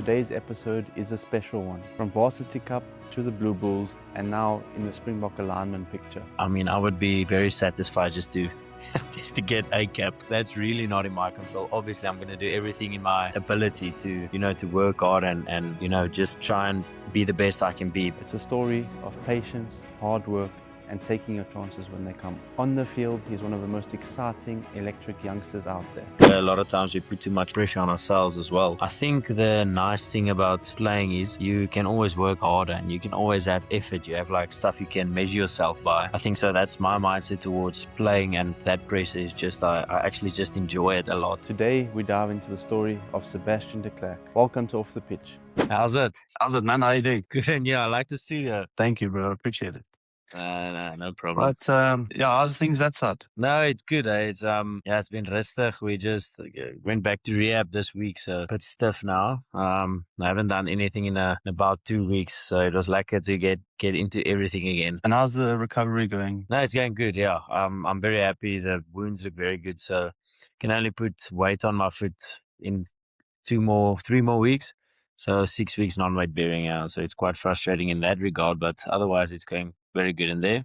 Today's episode is a special one, from Varsity Cup to the Blue Bulls and now in the Springbok alignment picture. I mean, I would be very satisfied just to get a cap. That's really not in my control. Obviously, I'm going to do everything in my ability to, to work hard and just try and be the best I can be. It's a story of patience, hard work, and taking your chances when they come. On the field, he's one of the most exciting electric youngsters out there. A lot of times we put too much pressure on ourselves as well. I think the nice thing about playing is you can always work harder and you can always have effort. You have like stuff you can measure yourself by. I think so that's my mindset towards playing, and that pressure is just, I actually just enjoy it a lot. Today, we dive into the story of Sebastian de Klerk. Welcome to Off the Pitch. How's it? How's it, man? How you doing? Good, and yeah, I like the studio. Thank you, bro. Appreciate it. No problem. But how's things that side? No, it's good. It's it's been rustig. We just went back to rehab this week, so a bit stiff now. I haven't done anything in about 2 weeks, so it was lucky to get into everything again. And how's the recovery going? No, it's going good. Yeah, I'm very happy. The wounds look very good, so can only put weight on my foot in 3 more weeks. So 6 weeks non-weight bearing now. So it's quite frustrating in that regard, but otherwise it's going very good in there.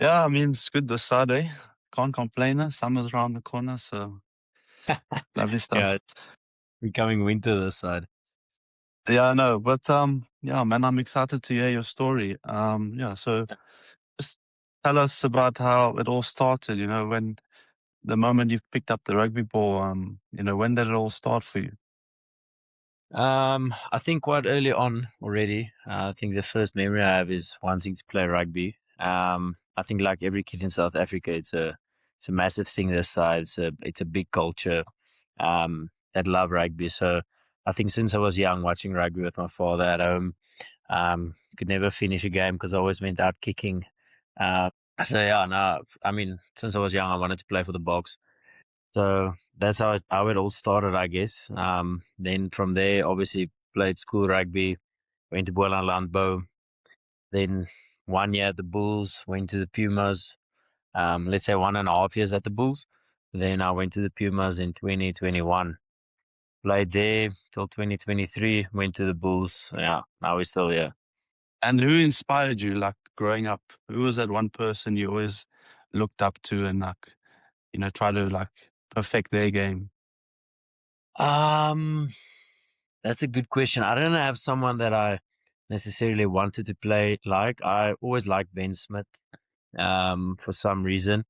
Yeah, I mean, it's good this side, eh? Can't complain. Summer's around the corner, so lovely stuff. Yeah, it's becoming winter this side. Yeah, I know. But yeah, man, I'm excited to hear your story. So just tell us about how it all started, when the moment you've picked up the rugby ball, when did it all start for you? I think quite early on already. I think the first memory I have is wanting to play rugby. I think like every kid in South Africa, it's a massive thing this side. It's a big culture that love rugby. So I think since I was young, watching rugby with my father at home, could never finish a game because I always went out kicking. So yeah, no, I mean, since I was young, I wanted to play for the Boks. So that's how it all started, I guess. Then from there, obviously played school rugby, went to Boland Landbou. Then 1 year at the Bulls, went to the Pumas. Let's say 1.5 years at the Bulls. Then I went to the Pumas in 2021. Played there till 2023, went to the Bulls. Yeah, now we're still here. And who inspired you, like, growing up? Who was that one person you always looked up to and, like, try to, like, perfect their game? That's a good question. I don't have someone that I necessarily wanted to play like. I always liked Ben Smith for some reason.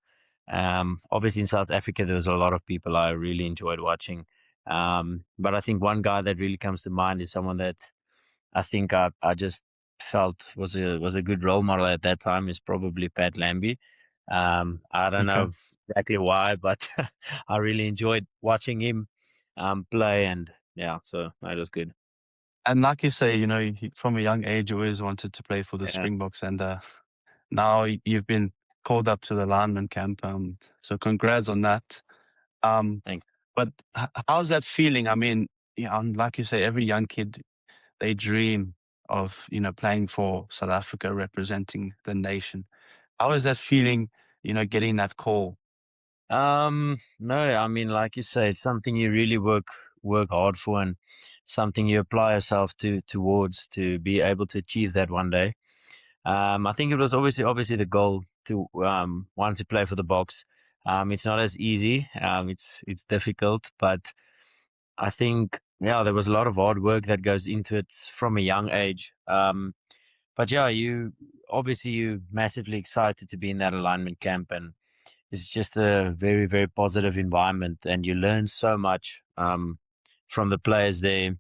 Obviously in South Africa, there was a lot of people I really enjoyed watching. But I think one guy that really comes to mind is someone that I think I just felt was a good role model at that time is probably Pat Lambie. I don't know exactly why, but I really enjoyed watching him play, and yeah, so that was good. And like you say, from a young age, you always wanted to play for the Yeah. Springboks, and now you've been called up to the lineman camp. So congrats on that. Thanks. But how's that feeling? I mean, yeah, like you say, every young kid, they dream of, playing for South Africa, representing the nation. How is that feeling, getting that call? No, I mean, like you say, it's something you really work hard for, and something you apply yourself towards to be able to achieve that one day. I think it was obviously the goal to want to play for the Boks. It's not as easy. It's difficult, but I think there was a lot of hard work that goes into it from a young age. But yeah, you massively excited to be in that alignment camp, and it's just a very, very positive environment, and you learn so much from the players there,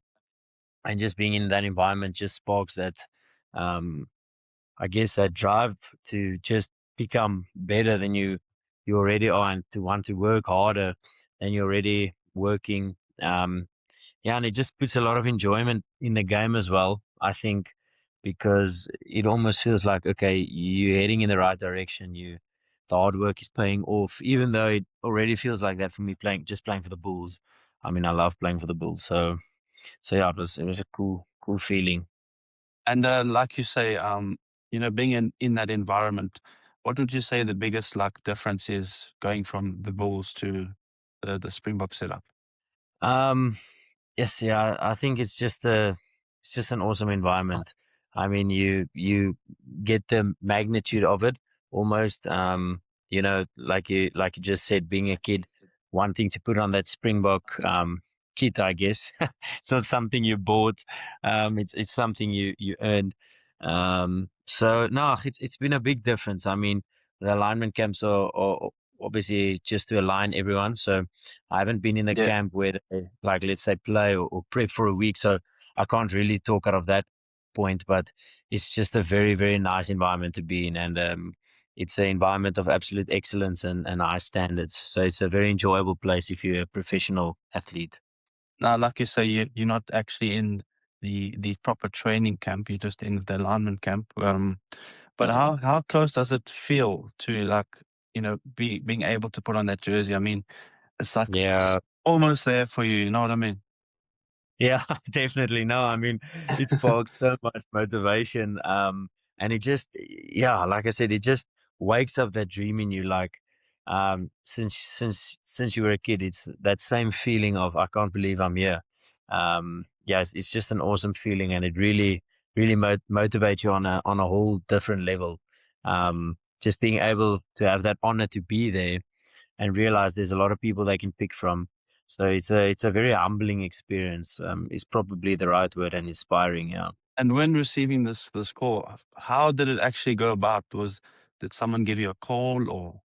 and just being in that environment just sparks that, I guess, that drive to just become better than you already are, and to want to work harder than you're already working. And it just puts a lot of enjoyment in the game as well, I think, because it almost feels like, okay, you're heading in the right direction. The hard work is paying off, even though it already feels like that for me playing for the Bulls. I mean, I love playing for the Bulls. So yeah, it was a cool feeling. And like you say, being in that environment, what would you say the biggest difference is going from the Bulls to the Springbok setup? Yes, yeah, I think it's just an awesome environment. I mean, you get the magnitude of it almost. Like you just said, being a kid, wanting to put on that Springbok kit, I guess. It's not something you bought. It's something you earned. So no, it's been a big difference. I mean, the alignment camps are obviously just to align everyone. So I haven't been in a Yeah. camp where they, like, let's say, play or prep for a week, so I can't really talk out of that point. But it's just a very, very nice environment to be in, and it's an environment of absolute excellence and high standards. So it's a very enjoyable place if you're a professional athlete. Now, like you say, you're not actually in the proper training camp. You're just in the alignment camp. But how close does it feel to, like, being able to put on that jersey? I mean, it's like Yeah, almost there for you. You know what I mean? yeah, definitely. No, I mean, it sparks so much motivation. And it just, yeah, like I said, it just wakes up that dream in you. Like, since you were a kid, it's that same feeling of I can't believe I'm here. Yeah, it's just an awesome feeling, and it really, really motivates you on a whole different level. Just being able to have that honor to be there and realize there's a lot of people they can pick from. So it's a very humbling experience. Is probably the right word, and inspiring. Yeah. And when receiving this call, how did it actually go about? Did someone give you a call or?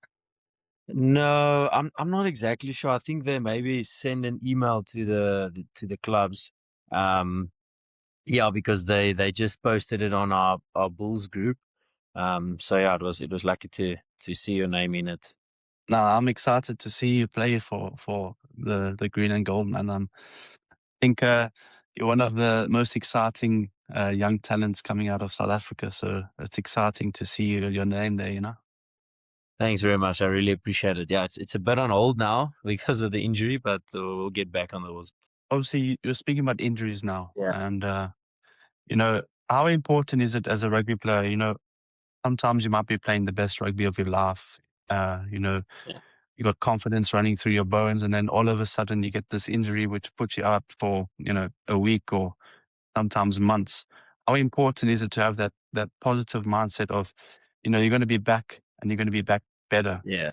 No, I'm not exactly sure. I think they maybe send an email to the clubs. Um, yeah, because they just posted it on our Bulls group. So yeah, it was lucky to see your name in it. Now, I'm excited to see you play for the green and gold, man. Think you're one of the most exciting young talents coming out of South Africa. So it's exciting to see your name there, you know. Thanks very much. I really appreciate it. Yeah, it's a bit on hold now because of the injury, but we'll get back on the horse. Obviously, you're speaking about injuries now. Yeah. And, how important is it as a rugby player? Sometimes you might be playing the best rugby of your life. Uh, you know, Yeah. you got confidence running through your bones. And then all of a sudden you get this injury, which puts you out for, a week or sometimes months. How important is it to have that positive mindset of, you're going to be back and you're going to be back better? Yeah.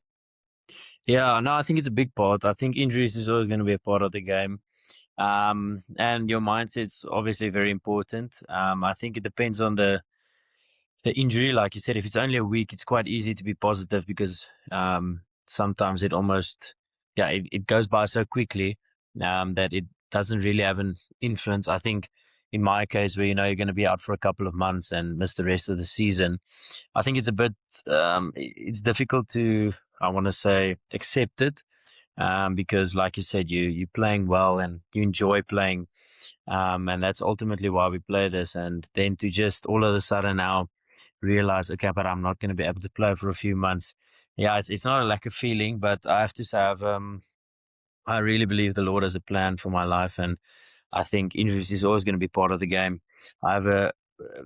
Yeah, no, I think it's a big part. I think injuries is always going to be a part of the game. And your mindset's obviously very important. I think it depends on the injury. Like you said, if it's only a week, it's quite easy to be positive because sometimes it almost, yeah, it goes by so quickly that it doesn't really have an influence. I think in my case, where you're going to be out for a couple of months and miss the rest of the season, I think it's a bit, it's difficult to, I want to say, accept it. Because, like you said, you're playing well and you enjoy playing, and that's ultimately why we play this. And then to just all of a sudden now realize, okay, but I'm not going to be able to play for a few months. Yeah, it's not a lack of feeling, but I have to say I really believe the Lord has a plan for my life, and I think injuries is always going to be part of the game. I have a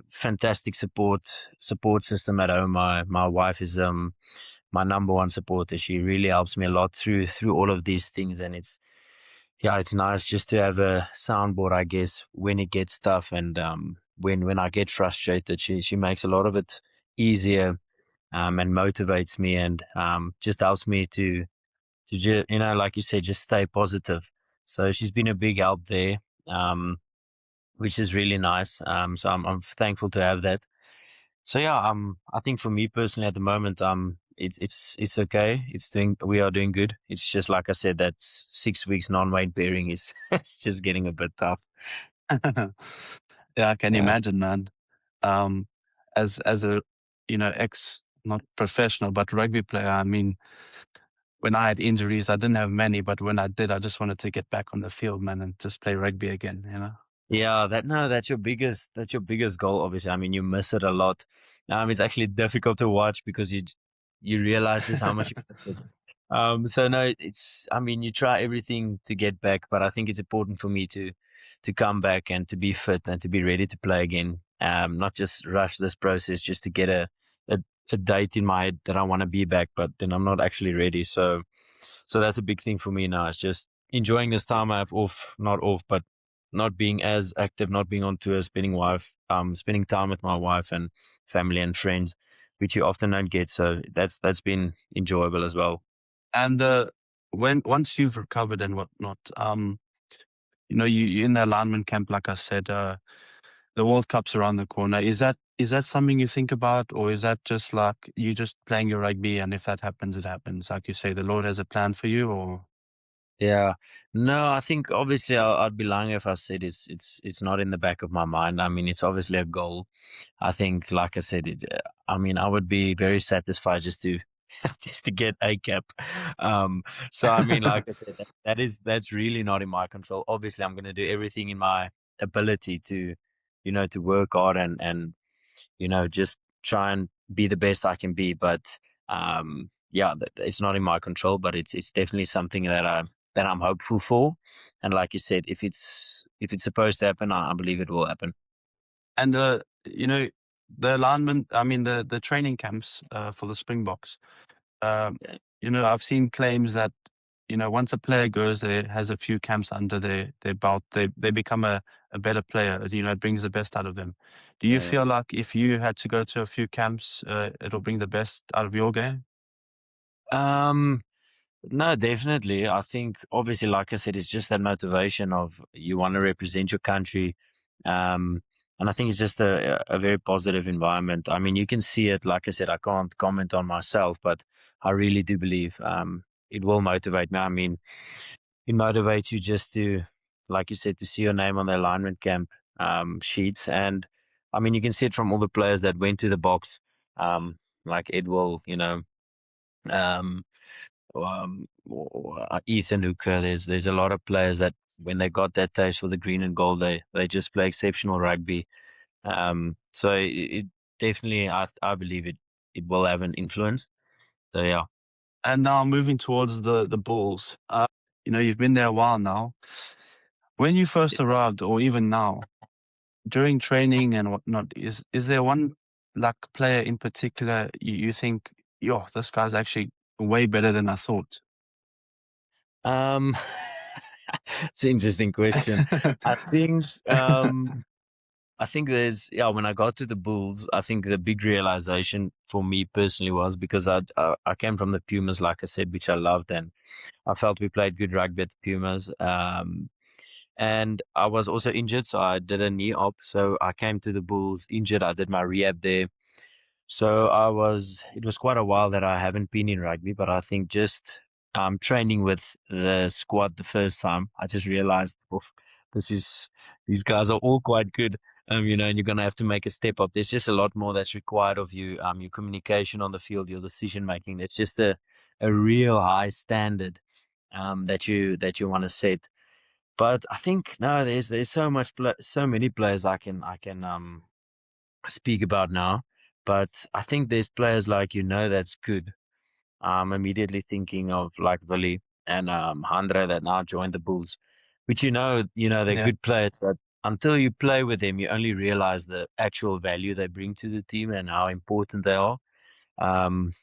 fantastic support system at home. My wife is my number one supporter. She really helps me a lot through all of these things, and it's nice just to have a soundboard, I guess, when it gets tough, and when I get frustrated, she makes a lot of it easier, and motivates me, and just helps me to just, like you said, just stay positive. So she's been a big help there, which is really nice. So I'm thankful to have that. So yeah, I think for me personally at the moment, it's okay. We are doing good. It's just like I said, that 6 weeks non-weight bearing is it's just getting a bit tough. Yeah, I can Yeah. imagine, man. Um, as a ex, not professional but rugby player, I mean, when I had injuries, I didn't have many, but when I did, I just wanted to get back on the field, man, and just play rugby again. Yeah, that's your biggest goal, obviously. I mean, you miss it a lot. It's actually difficult to watch because you realize just how much you miss it. So no, I mean, you try everything to get back, but I think it's important for me to come back and to be fit and to be ready to play again. Not just rush this process just to get a, a date in my head that I want to be back, but then I'm not actually ready. So that's a big thing for me now. It's just enjoying this time I have off, not off, but not being as active, not being on tour, spending time with my wife and family and friends, which you often don't get. So that's been enjoyable as well. And once you've recovered and whatnot, you're in the alignment camp, like I said, the World Cup's around the corner. Is that something you think about, or is that just like you just playing your rugby, and if that happens, it happens? Like you say, the Lord has a plan for you, or Yeah, no, I think obviously I'd be lying if I said it's not in the back of my mind. I mean, it's obviously a goal. I think, like I said, I mean, I would be very satisfied just to just to get a cap. So I mean, like I said, that's really not in my control. Obviously, I'm going to do everything in my ability to, to work hard and just try and be the best I can be. But yeah, it's not in my control, but it's definitely something that I'm hopeful for. And like you said, if it's supposed to happen, I believe it will happen. and the alignment. I mean, the training camps for the Springboks. Yeah. I've seen claims that once a player goes there, has a few camps under their belt, they become a better player. It brings the best out of them. Do you Yeah. feel like if you had to go to a few camps, it'll bring the best out of your game? No, definitely. I think obviously, like I said, it's just that motivation of you want to represent your country. And I think it's just a very positive environment. I mean, you can see it. Like I said, I can't comment on myself, but I really do believe it will motivate me. I mean, it motivates you just to, like you said, to see your name on the alignment camp sheets. And I mean, you can see it from all the players that went to the box, like Edwell, um, or Ethan Hooker. There's a lot of players that when they got that taste for the green and gold, they just play exceptional rugby. So it definitely, I believe it will have an influence. So yeah. And now moving towards the Bulls. You've been there a while now. When you first arrived, or even now, during training and whatnot, is there one like player in particular you think, yo, this guy's actually way better than I thought? Um, it's an interesting question. I think there's when I got to the Bulls, I think the big realization for me personally was because I came from the Pumas, like I said, which I loved, and I felt we played good rugby at the Pumas. And I was also injured, so I did a knee op. So I came to the Bulls injured. I did my rehab there. So it was quite a while that I haven't been in rugby, but I think just training with the squad the first time, I just realized, oof, these guys are all quite good, and you're going to have to make a step up. There's just a lot more that's required of you, your communication on the field, your decision making. It's just a real high standard that you want to set. But I think no, there's so many players I can speak about now. But I think there's players like that's good. I'm immediately thinking of like Willie and Andre that now joined the Bulls, which they're Yeah. good players, but until you play with them, you only realize the actual value they bring to the team and how important they are. Um,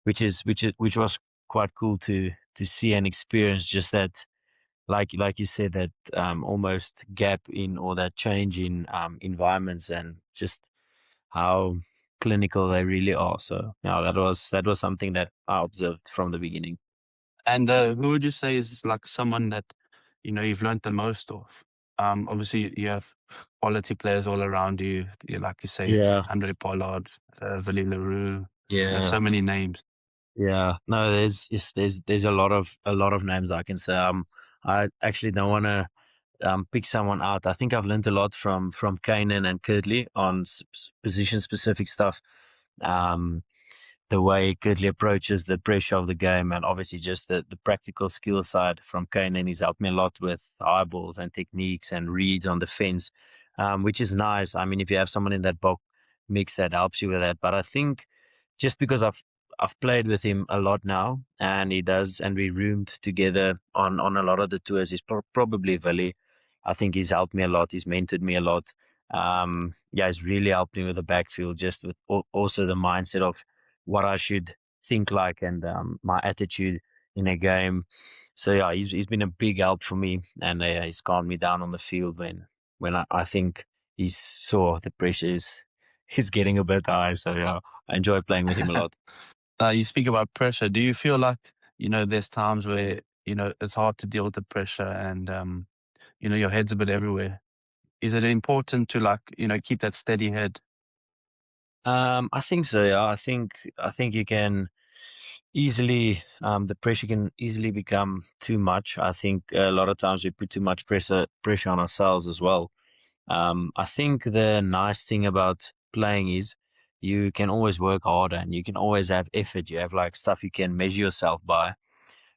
which was quite cool to see and experience. Just that, like you said, that almost gap in or that change in environments and just how clinical they really are. So yeah, that was something that I observed from the beginning. And who would you say is like someone that you've learned the most of? Obviously, you have quality players all around you. Like you say, Yeah, Andre Pollard, Willie Leroux. yeah, So many names. yeah. No, there's a lot of names I can say. I actually don't want to pick someone out. I think I've learned a lot from Kanan and Kurt-Lee on position specific stuff. Um, the way Kurt-Lee approaches the pressure of the game, and obviously just the practical skill side from Kanan. He's helped me a lot with eyeballs and techniques and reads on the fence, which is nice. I mean, if you have someone in that box mix that helps you with that. But I think just because I've played with him a lot now, and we roomed together on a lot of the tours. He's probably Willie. I think he's helped me a lot. He's mentored me a lot. Yeah, he's really helped me with the backfield, just with also the mindset of what I should think like and my attitude in a game. So yeah, he's been a big help for me, and he's calmed me down on the field when I think he saw the pressure is getting a bit high. So yeah, I enjoy playing with him a lot. You speak about pressure. Do you feel like, there's times where, it's hard to deal with the pressure and, your head's a bit everywhere? Is it important to like, keep that steady head? I think so. Yeah, I think you can easily the pressure can easily become too much. I think a lot of times we put too much pressure on ourselves as well. I think the nice thing about playing is you can always work harder and you can always have effort. You have like stuff you can measure yourself by,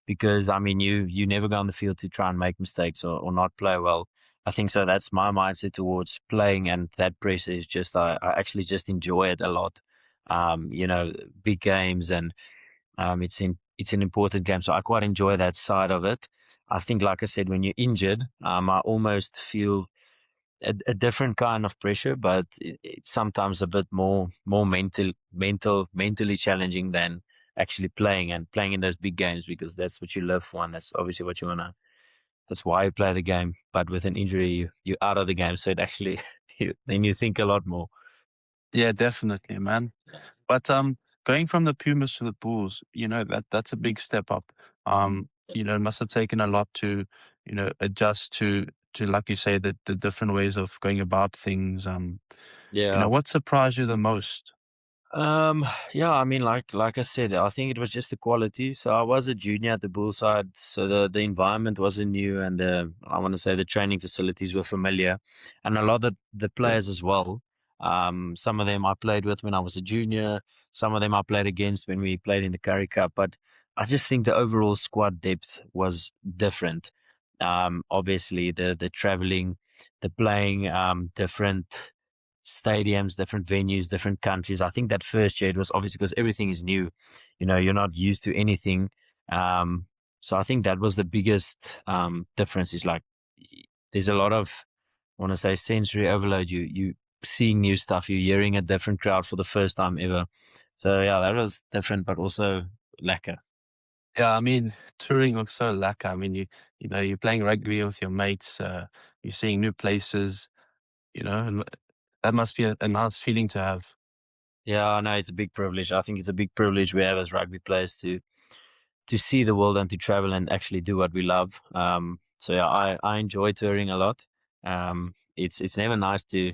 because I mean you never go on the field to try and make mistakes or not play well. I think so. That's my mindset towards playing, and that pressure is just I actually just enjoy it a lot. Big games, and it's an important game, so I quite enjoy that side of it. I think, like I said, when you're injured, I almost feel a different kind of pressure, but it's sometimes a bit more mentally challenging than actually playing and playing in those big games, because that's what you live for, and that's obviously what you wanna. That's why you play the game. But with an injury, you're out of the game, so it actually then you think a lot more. Yeah, definitely, man. But going from the Pumas to the Bulls, that's a big step up. It must have taken a lot to, adjust to like you say, the different ways of going about things. Yeah. What surprised you the most? Yeah, I mean, like I said, I think it was just the quality. So I was a junior at the Bull side, so the environment wasn't new, and I want to say the training facilities were familiar, and a lot of the players as well. Some of them I played with when I was a junior. Some of them I played against when we played in the Currie Cup. But I just think the overall squad depth was different. Obviously the traveling, the playing, different stadiums, different venues, different countries. I think that first year it was obviously because everything is new. You're not used to anything. So I think that was the biggest difference. Is like there's a lot of, I want to say, sensory overload. You seeing new stuff. You're hearing a different crowd for the first time ever. So yeah, that was different, but also lekker. Yeah, I mean, touring looks so lekker. I mean, you're playing rugby with your mates. You're seeing new places. And that must be a nice feeling to have. Yeah, I know it's a big privilege. I think it's a big privilege we have as rugby players to see the world and to travel and actually do what we love. So yeah, I enjoy touring a lot. It's never nice to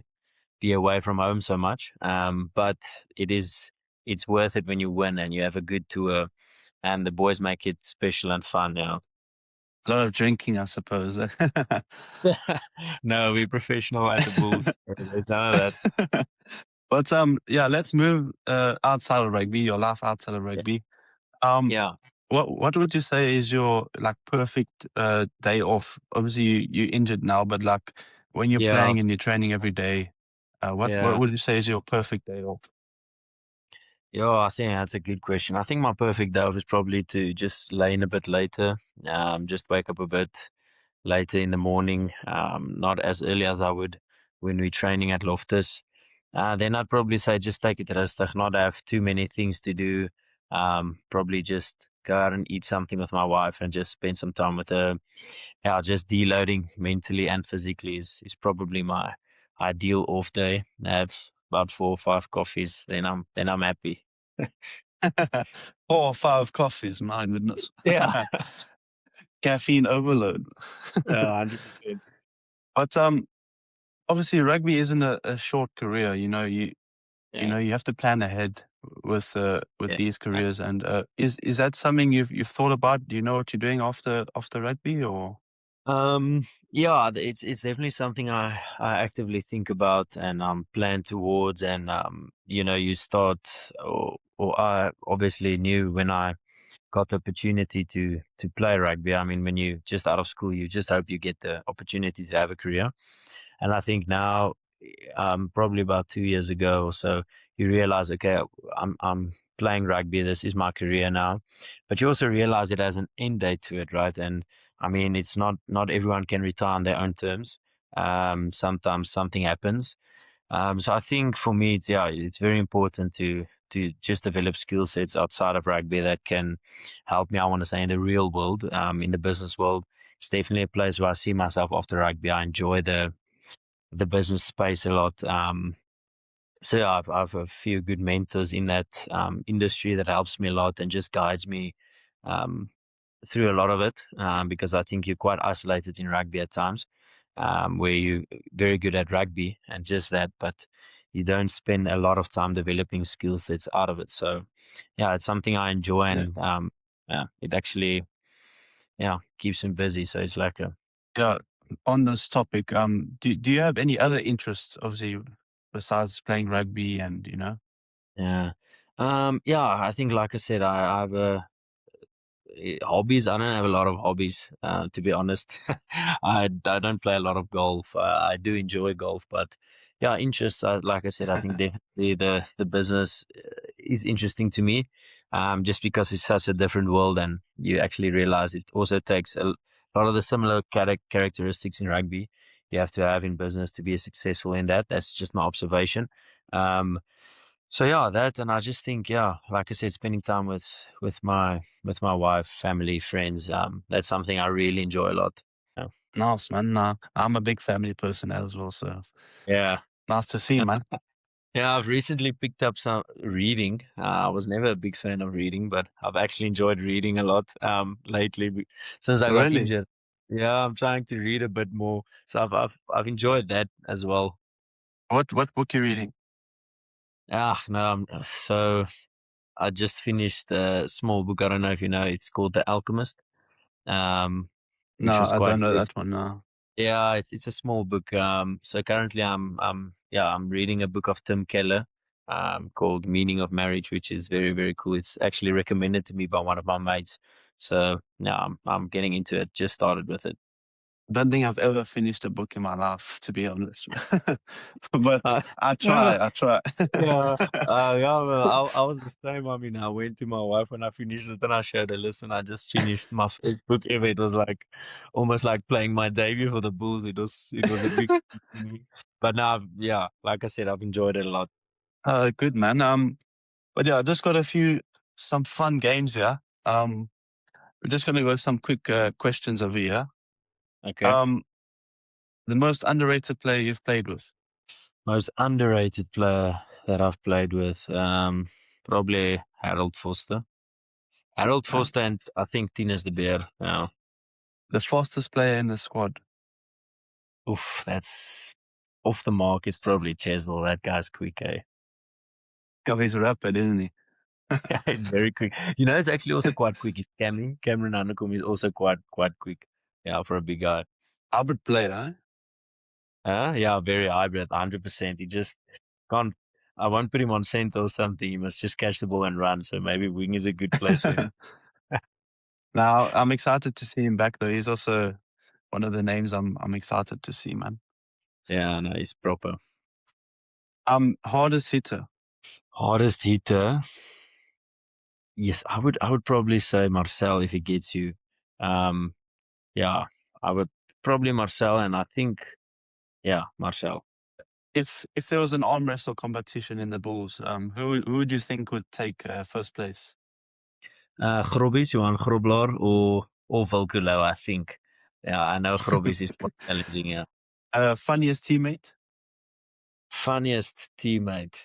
be away from home so much. But it's worth it when you win and you have a good tour, and the boys make it special and fun. Yeah. A lot of drinking, I suppose. No, we're professional at the Bulls. There's none of that. But yeah, let's move outside of rugby, your life outside of rugby. Yeah. What would you say is your like perfect day off? Obviously, you're injured now, but like when you're Yeah. playing and you're training every day, what Yeah. would you say is your perfect day off? Yeah, I think that's a good question. I think my perfect day off is probably to just lay in a bit later, just wake up a bit later in the morning, not as early as I would when we're training at Loftus. Then I'd probably say just take it rustig, not have too many things to do. Probably just go out and eat something with my wife and just spend some time with her. Yeah, just deloading mentally and physically is probably my ideal off day. Have about 4 or 5 coffees, then I'm happy. 4 or 5 coffees, my goodness. Yeah. Caffeine overload. 100%. But obviously rugby isn't a short career. Yeah. You have to plan ahead with Yeah. these careers. And is that something you've thought about? Do you know what you're doing after rugby or? Yeah, it's definitely something I actively think about and plan towards. And you start, or I obviously knew when I got the opportunity to play rugby. I mean, when you just out of school, you just hope you get the opportunity to have a career. And I think now, probably about 2 years ago or so, you realize, okay, I'm playing rugby. This is my career now. But you also realize it has an end date to it, right? And I mean, it's not everyone can retire on their own terms. Sometimes something happens. So I think for me, it's very important to just develop skill sets outside of rugby that can help me, I want to say, in the real world, in the business world. It's definitely a place where I see myself after rugby. I enjoy the business space a lot. So yeah, I've a few good mentors in that industry that helps me a lot and just guides me um, through a lot of it, because I think you're quite isolated in rugby at times, where you're very good at rugby and just that, but you don't spend a lot of time developing skill sets out of it. So yeah, it's something I enjoy, Yeah. and yeah, it actually keeps me busy. So it's like a Yeah. On this topic, do you have any other interests, obviously, besides playing rugby and, you know? yeah. Yeah, I think, like I said, I have a hobbies. I don't have a lot of hobbies, to be honest. I don't play a lot of golf. I do enjoy golf, but yeah, interests. Like I said, I think definitely the business is interesting to me, just because it's such a different world, and you actually realize it also takes a lot of the similar characteristics in rugby you have to have in business to be successful in that. That's just my observation. Um, so yeah, that, and I just think, yeah, like I said, spending time with my wife, family, friends, that's something I really enjoy a lot. Yeah. Nice, man. Nah, I'm a big family person as well, so Yeah. nice to see, man. Yeah, I've recently picked up some reading. I was never a big fan of reading, but I've actually enjoyed reading a lot lately since I got Really? injured. Yeah, I'm trying to read a bit more. So I've enjoyed that as well. What book you reading? No, so I just finished a small book. I don't know if you know. It's called The Alchemist, um, No, which was I don't quite know good. that one. No. Yeah, it's a small book. So currently I'm reading a book of Tim Keller, called Meaning of Marriage, which is very, very cool. It's actually recommended to me by one of my mates. So yeah, I'm getting into it. Just started with it. Don't think I've ever finished a book in my life, to be honest. But Uh, I yeah, try. I try. yeah, yeah. Well, I was the same. I mean, I went to my wife when I finished it, and I showed her, "Listen, I just finished my first book ever." It was like almost like playing my debut for the Bulls. It was a big thing for me. But now, yeah, like I said, I've enjoyed it a lot. Good, man. But yeah, I just got some fun games here. We're just gonna go some quick questions over here. Okay. Um, the most underrated player you've played with? Most underrated player that I've played with, probably Harold Foster. Harold Uh, Foster, and I think Tinus de Beer. Yeah. the fastest player in the squad? Oof, that's off the mark. It's probably Cheswell. That guy's quick, eh? Oh, he's rapid, isn't he? Yeah, he's very quick. You know, he's actually also quite quick. He's Cameron Hanekom is also quite quick. Yeah, for a big guy. Hybrid player, huh? Yeah, very hybrid, 100%. He just can't. I won't put him on center or something. He must just catch the ball and run. So maybe wing is a good place for him. Now I'm excited to see him back though. He's also one of the names I'm excited to see, man. Yeah, no, he's proper. Hardest hitter. Hardest hitter. Yes, I would probably say Marcel if he gets you. Um, yeah, I would probably Marcel, and I think Marcel. If there was an arm wrestle competition in the Bulls, who would you think would take first place? Grobbies, Johan Grobler or Volkulo, I think. Yeah, I know Grobbies is quite challenging. Yeah, Funniest teammate? funniest teammate.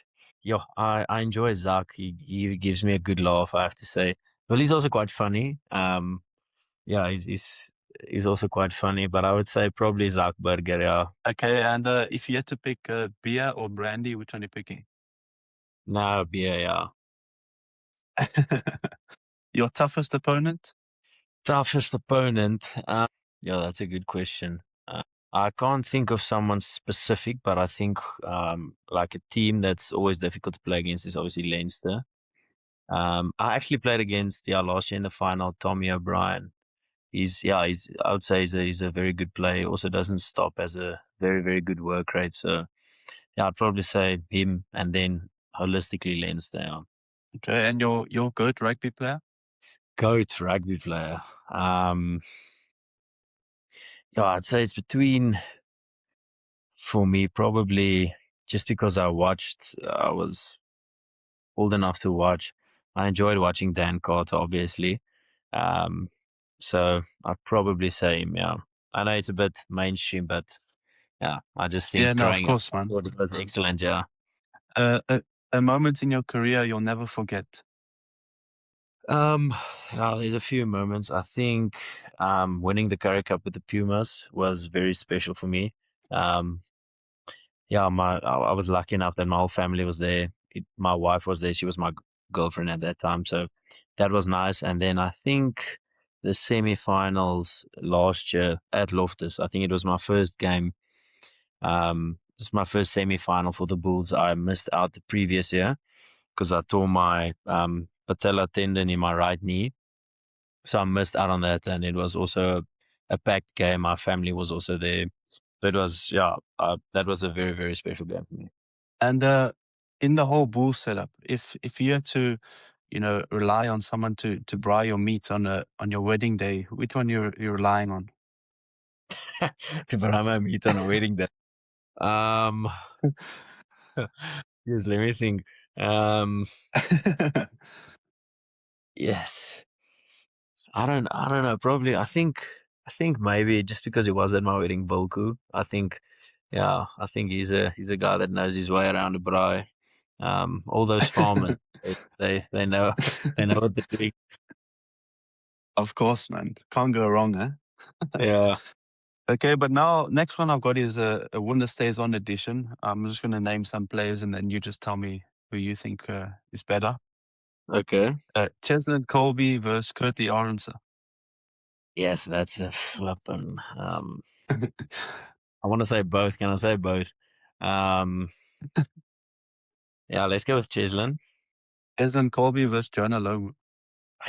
Yeah, I enjoy Zach. He gives me a good laugh, I have to say. Well, he's also quite funny. Yeah, he's also quite funny, but I would say probably Zach Burger. Yeah, Okay, and if you had to pick beer or brandy, which one are you picking? no, yeah. Your toughest opponent? Toughest opponent. Yeah, that's a good question. I can't think of someone specific, but I think like a team that's always difficult to play against is obviously Leinster. I actually played against last year in the final Tommy O'Brien. He's I would say he's a very good player. Also doesn't stop, as a very, very good work rate. So yeah, I'd probably say him, and then holistically Leinster. Yeah. Okay, and your good rugby player? Goat rugby player. Um, yeah, I'd say it's between, for me, probably, just because I watched, I was old enough to watch. I enjoyed watching Dan Carter, obviously. Um, so I'd probably say him, yeah. I know it's a bit mainstream, but yeah, I just think Yeah, no, of growing up, course, man. thought it was excellent, yeah. Uh, a, a moment in your career you'll never forget. Yeah, there's a few moments. I think winning the Currie Cup with the Pumas was very special for me. Um, yeah, I was lucky enough that my whole family was there. My wife was there. She was my girlfriend at that time, so that was nice. And then I think the semi-finals last year at Loftus. I think it was my first game. It's my first semi-final for the Bulls. I missed out the previous year because I tore my patella tendon in my right knee. So I missed out on that, and it was also a packed game. My family was also there. So it was, yeah, that was a very, very special game for me. And in the whole bull setup, if you had to, rely on someone to braai your meat on your wedding day, which one you're relying on? To buy my meat on a wedding day. Um, yes, let me think. Yes, I don't know. Probably, I think maybe just because it was at my wedding, Volku. Yeah, I think he's a guy that knows his way around a braai. All those farmers, they know they know what they're doing. Of course, man. Can't go wrong, eh? Yeah. Okay, but now next one I've got is a winner stays on edition. I'm just going to name some players and then you just tell me who you think is better. Okay. Cheslin Kolbe versus Kurt-Lee Arendse. Yes, that's a flippin'. I want to say both. Can I say both? Um, yeah, let's go with Cheslin. Cheslin Kolbe versus Jonah Lomu.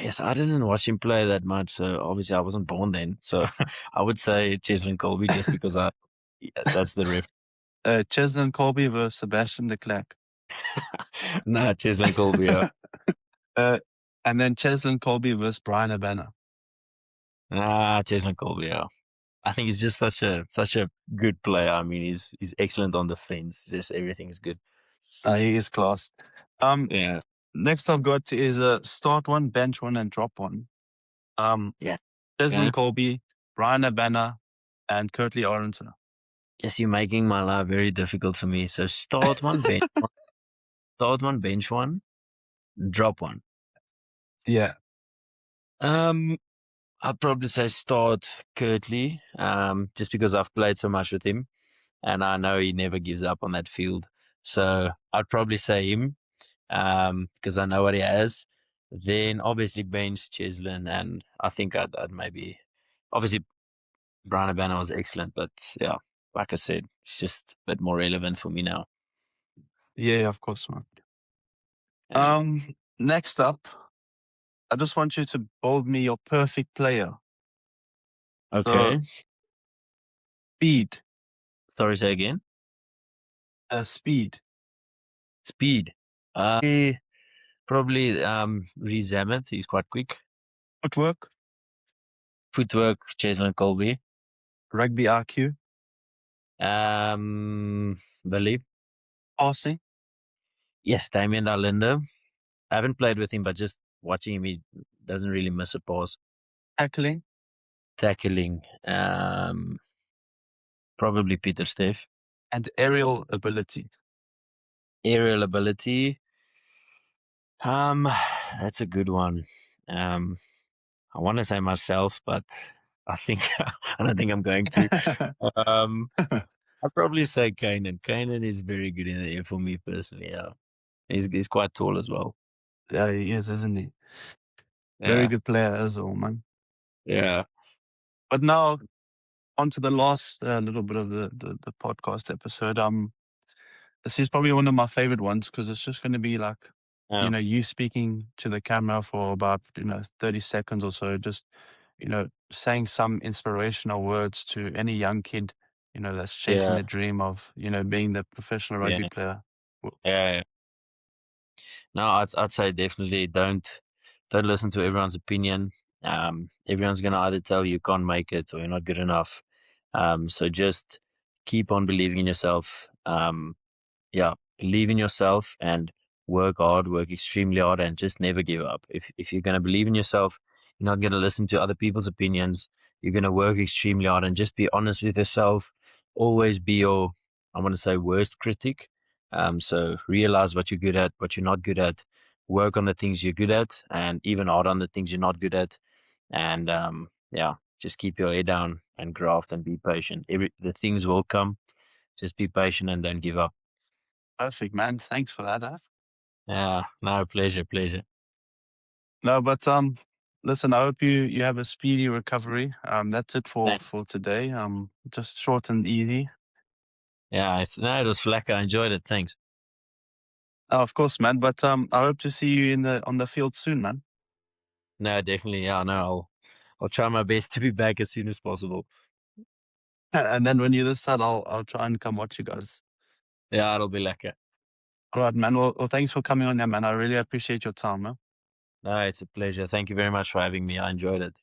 Yes, I didn't watch him play that much, so obviously I wasn't born then. So I would say Cheslin Kolbe just because that's the ref. Cheslin Kolbe versus Sebastian de Klerk. Nah, Cheslin Kolbe. Yeah. And then Cheslin Kolbe versus Bryan Habana. Cheslin Kolbe. Yeah. I think he's just such a good player. I mean, he's excellent on the fence. Just everything's good. He is class. Yeah. Next I've got is start one, bench one, and drop one. Yeah. Cheslin Yeah. Kolbe, Bryan Habana, and Kurt-Lee Arendse. Yes, you're making my life very difficult for me. So start one, bench one, start one, bench one, drop one. Yeah. I'd probably say start Kurt-Lee, just because I've played so much with him, and I know he never gives up on that field. So I'd probably say him, because I know what he has. Then obviously bench Cheslin, and I think I'd maybe, obviously Bryan Habana was excellent, but yeah, like I said, it's just a bit more relevant for me now. Yeah, of course, man. Yeah. Next up, I just want you to build me your perfect player. Okay. So, speed. Sorry, say again. Speed. Speed. Probably Reece Zammit. He's quite quick. Footwork. Footwork, Cheslin Kolbe. Rugby IQ. Believe. Passing. Yes, Damien Dalinde. I haven't played with him, but just watching him, he doesn't really miss a pass. Tackling. Tackling. Probably Peter Steff. And aerial ability. Aerial ability. That's a good one. I want to say myself, but I think I don't think I'm going to. I'd probably say Kanan. Kanan is very good in the air for me personally. Yeah, he's quite tall as well. Yeah, he is, isn't he? Yeah. Very good player as well, man. Yeah. But now, on to the last little bit of the podcast episode. This is probably one of my favorite ones because it's just going to be like, Yeah. you speaking to the camera for about 30 seconds or so, just saying some inspirational words to any young kid that's chasing Yeah. the dream of being the professional rugby Yeah. player. Yeah. No, I'd say definitely don't listen to everyone's opinion. Everyone's gonna either tell you can't make it or you're not good enough. So just keep on believing in yourself. Yeah, believe in yourself and work hard, work extremely hard, and just never give up. If you're going to believe in yourself, you're not going to listen to other people's opinions. You're going to work extremely hard and just be honest with yourself. Always be your, I want to say, worst critic. So realize what you're good at, what you're not good at. Work on the things you're good at, and even hard on the things you're not good at. And yeah, just keep your head down and graft and be patient. The things will come. Just be patient and don't give up. Perfect, man. Thanks for that. Huh? Yeah, no, pleasure. No, but listen, I hope you have a speedy recovery. That's it for Thanks. today. Just short and easy. Yeah, it was slack. I enjoyed it. Thanks. Oh, of course, man. But I hope to see you on the field soon, man. No, definitely. Yeah, no, I'll try my best to be back as soon as possible. And then when you're this side, I'll try and come watch you guys. Yeah, it'll be lekker. All right, man. Well, thanks for coming on there, man. I really appreciate your time, man. No, it's a pleasure. Thank you very much for having me. I enjoyed it.